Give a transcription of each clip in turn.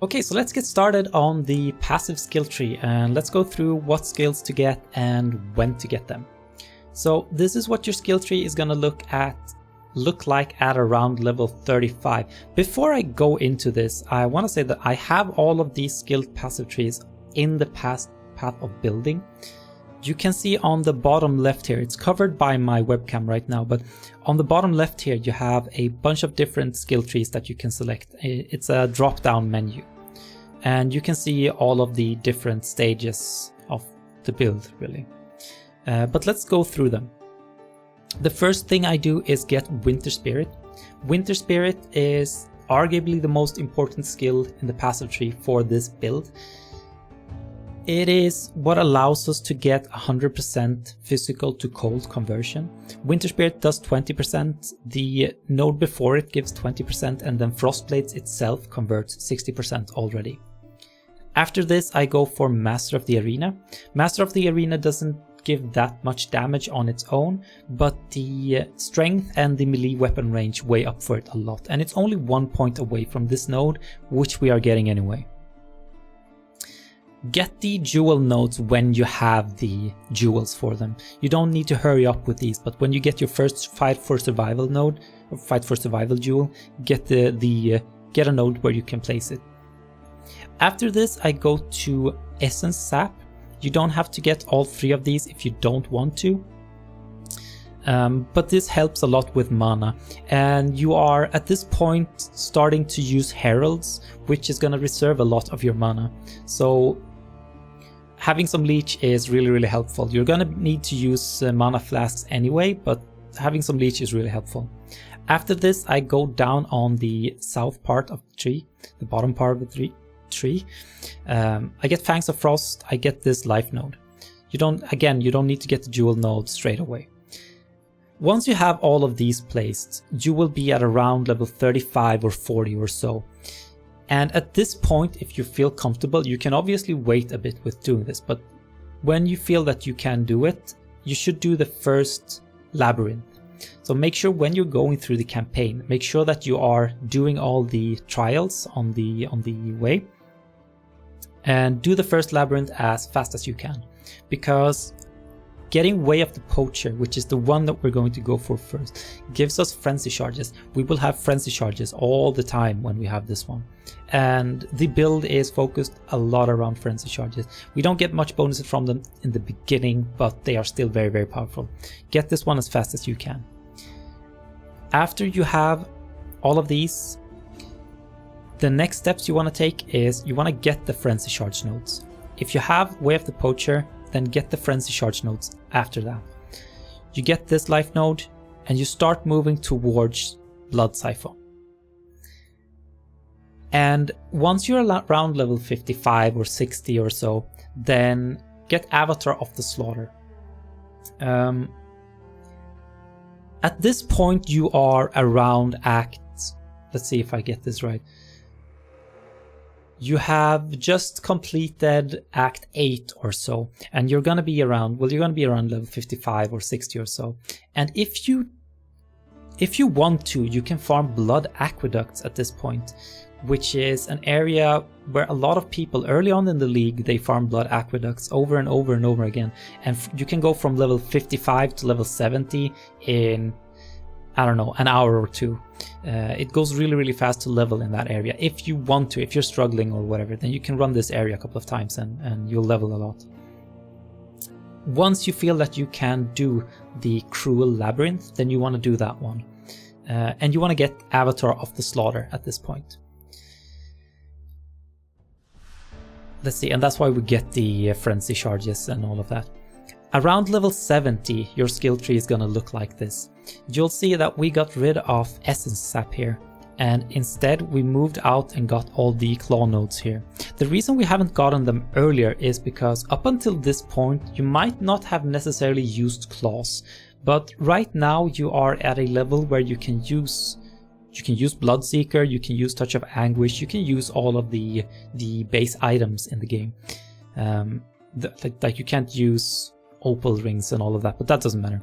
Okay, so let's get started on the passive skill tree and let's go through what skills to get and when to get them. So this is what your skill tree is going to look like at around level 35. Before I go into this, I want to say that I have all of these skilled passive trees in the past path of building. You can see on the bottom left here, it's covered by my webcam right now, but on the bottom left here you have a bunch of different skill trees that you can select. It's a drop down menu and you can see all of the different stages of the build really. But let's go through them. The first thing I do is get Winter Spirit. Winter Spirit is arguably the most important skill in the passive tree for this build. It is what allows us to get 100% physical to cold conversion. Winter Spirit does 20%, the node before it gives 20%, and then Frostblades itself converts 60% already. After this I go for Master of the Arena. Master of the Arena doesn't give that much damage on its own, but the strength and the melee weapon range weigh up for it a lot, and it's only 1 point away from this node, which we are getting anyway. Get the jewel nodes when you have the jewels for them. You don't need to hurry up with these, but when you get your first Fight for Survival node, or Fight for Survival jewel, get get a node where you can place it. After this I go to Essence Sap. You don't have to get all 3 of these if you don't want to, but this helps a lot with mana, and you are at this point starting to use Heralds, which is going to reserve a lot of your mana. So having some leech is really helpful. You're going to need to use mana flasks anyway, but having some leech is really helpful. After this I go down on the south part of the tree, the bottom part of the tree. I get Fangs of Frost, I get this life node. You don't need to get the jewel node straight away. Once you have all of these placed, you will be at around level 35 or 40 or so. And at this point, if you feel comfortable, you can obviously wait a bit with doing this, but when you feel that you can do it, you should do the first labyrinth. So make sure when you're going through the campaign, make sure that you are doing all the trials on the way, and do the first labyrinth as fast as you can, because getting Way of the Poacher, which is the one that we're going to go for first, gives us frenzy charges. We will have frenzy charges all the time when we have this one, and the build is focused a lot around frenzy charges. We don't get much bonuses from them in the beginning, but they are still very powerful. Get this one as fast as you can. After you have all of these, the next steps you want to take is you want to get the frenzy charge nodes. If you have Way of the Poacher, then get the frenzy charge nodes after that. You get this life node and you start moving towards Blood Siphon. And once you're around level 55 or 60 or so, then get Avatar of the Slaughter. At this point you are around let's see if I get this right. You have just completed Act 8 or so, and you're gonna be around level 55 or 60 or so. And if you want to, you can farm Blood Aqueducts at this point, which is an area where a lot of people early on in the league, they farm Blood Aqueducts over and over and over again. And you can go from level 55 to level 70 in, I don't know, an hour or two. It goes really fast to level in that area. If you want to, if you're struggling or whatever, then you can run this area a couple of times and you'll level a lot. Once you feel that you can do the Cruel Labyrinth, then you want to do that one. And you want to get Avatar of the Slaughter at this point. Let's see, and that's why we get the frenzy charges and all of that. Around level 70, your skill tree is going to look like this. You'll see that we got rid of Essence Sap here, and instead we moved out and got all the claw nodes here. The reason we haven't gotten them earlier is because up until this point you might not have necessarily used claws, but right now you are at a level where you can use Bloodseeker, you can use Touch of Anguish, you can use all of the base items in the game. Like you can't use opal rings and all of that, but that doesn't matter.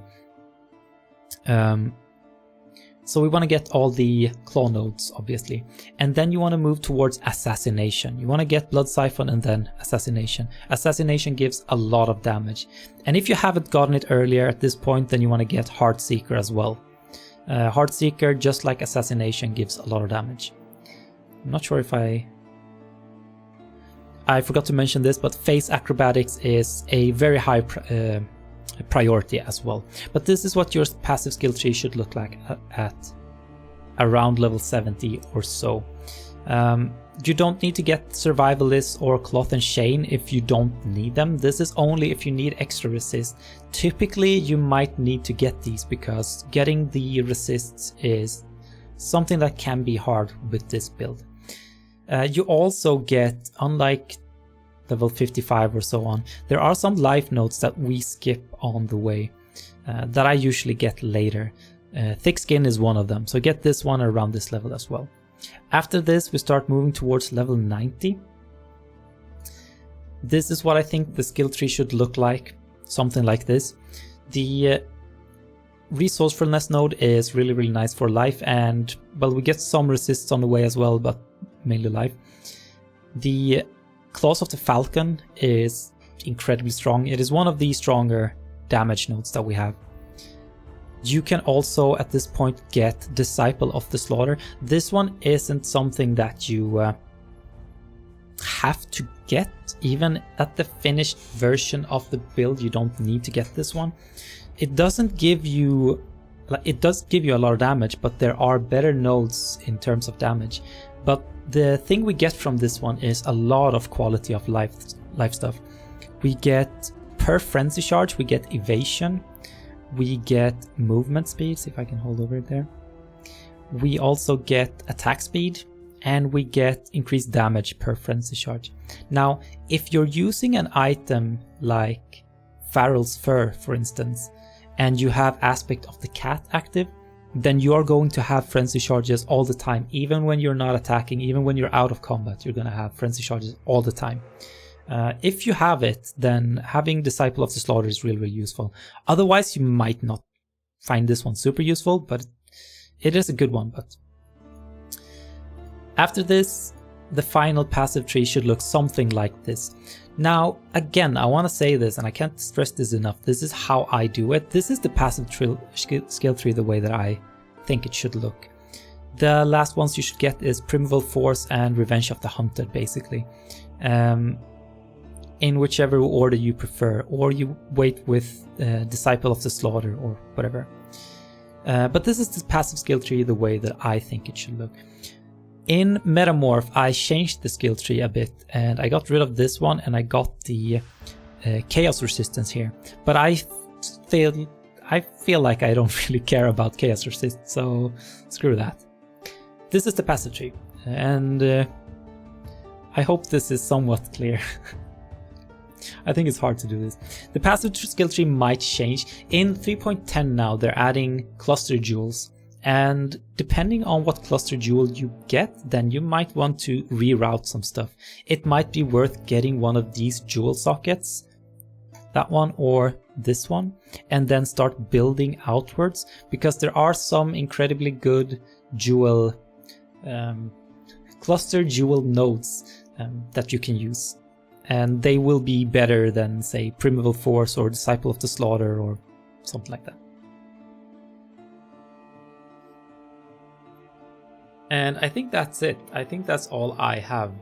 So we want to get all the claw nodes, obviously. And then you want to move towards assassination. You want to get blood siphon and then assassination. Assassination gives a lot of damage. And if you haven't gotten it earlier at this point, then you want to get Heartseeker as well. Heartseeker, just like assassination, gives a lot of damage. I'm not sure if I forgot to mention this, but face acrobatics is a very high priority as well. But this is what your passive skill tree should look like at around level 70 or so. You don't need to get Survivalist or Cloth and Chain if you don't need them. This is only if you need extra resist. Typically you might need to get these because getting the resists is something that can be hard with this build. You also get, unlike level 55 or so on, there are some life notes that we skip on the way that I usually get later. Thick Skin is one of them, so get this one around this level as well. After this we start moving towards level 90. This is what I think the skill tree should look like, something like this. The resourcefulness node is really nice for life, and well, we get some resists on the way as well, but mainly life. The Claws of the Falcon is incredibly strong. It is one of the stronger damage nodes that we have. You can also at this point get Disciple of the Slaughter. This one isn't something that you have to get. Even at the finished version of the build, you don't need to get this one. It doesn't give you, it does give you a lot of damage, but there are better nodes in terms of damage. But the thing we get from this one is a lot of quality of life stuff. We get, per frenzy charge, we get evasion, we get movement speed, see if I can hold over it there. We also get attack speed, and we get increased damage per frenzy charge. Now, if you're using an item like Farrell's Fur, for instance, and you have Aspect of the Cat active, then you are going to have frenzy charges all the time. Even when you're not attacking, even when you're out of combat, you're going to have frenzy charges all the time. If you have it, then having Disciple of the Slaughter is really useful. Otherwise, you might not find this one super useful, but it is a good one. But after this, the final passive tree should look something like this. Now, again, I want to say this, and I can't stress this enough. This is how I do it. This is the passive skill tree the way that I think it should look. The last ones you should get is Primeval Force and Revenge of the Hunted, basically. In whichever order you prefer, or you wait with Disciple of the Slaughter or whatever. But this is the passive skill tree the way that I think it should look. In Metamorph, I changed the skill tree a bit, and I got rid of this one, and I got the Chaos Resistance here. But I feel like I don't really care about Chaos Resist, so screw that. This is the passive tree, and I hope this is somewhat clear. I think it's hard to do this. The passive skill tree might change. In 3.10 now, they're adding cluster jewels. And depending on what cluster jewel you get, then you might want to reroute some stuff. It might be worth getting one of these jewel sockets, that one or this one, and then start building outwards, because there are some incredibly good jewel, cluster jewel nodes that you can use. And they will be better than, say, Primeval Force or Disciple of the Slaughter or something like that. And I think that's it. I think that's all I have.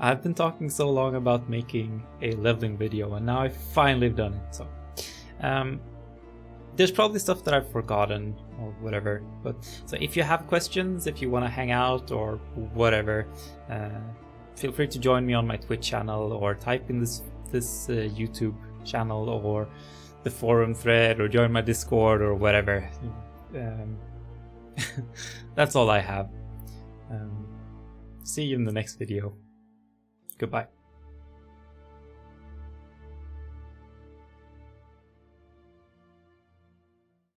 I've been talking so long about making a leveling video, and now I've finally done it. So there's probably stuff that I've forgotten or whatever. But so if you have questions, if you want to hang out or whatever, feel free to join me on my Twitch channel, or type in this YouTube channel, or the forum thread, or join my Discord or whatever. That's all I have. See you in the next video. Goodbye.